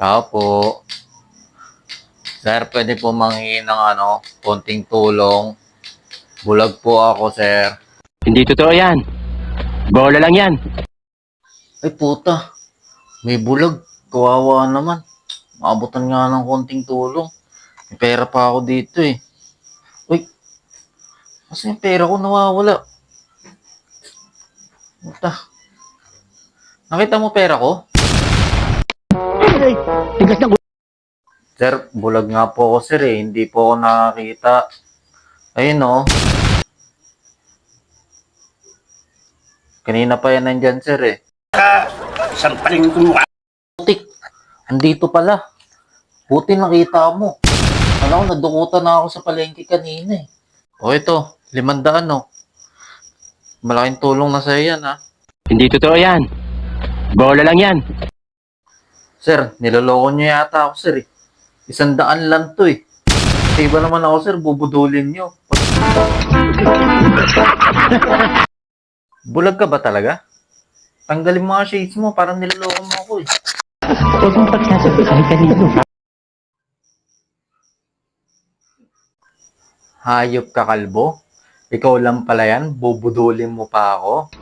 Tao po. Sir, pwede po manghingi ng konting tulong. Bulag po ako, sir. Hindi totoo yan. Bola lang yan. Ay, puta. May bulag. Kawawa naman. Maabutan nga ng konting tulong. May pera pa ako dito eh. Uy, kasi yung pera ko nawawala. Puta. Nakita mo pera ko? Ay, tigas ng Sir, bulag nga po ako, sir eh. Hindi po ako nakakita. Ayun oh. Kanina pa yan nandyan, sir eh. Sampaling ko mukha. Putik. Andito pala. Buti nakita mo. Alam ko, nadukutan na ako sa palengke kanina eh. O ito, 500 oh. Malaking tulong na sa'yo yan ha. Hindi totoo yan. Bola lang yan. Sir, niloloko nyo yata ako, sir eh. 100 lang to eh. Kasi iba naman ako, sir, bubudulin nyo. Bulag ka ba talaga? Tanggalin mo nga shades mo, parang niloloko mo ako eh. Huwag mong pagsasabi kahit kanino. Hayop ka, kalbo. Ikaw lang pala yan, bubudulin mo pa ako.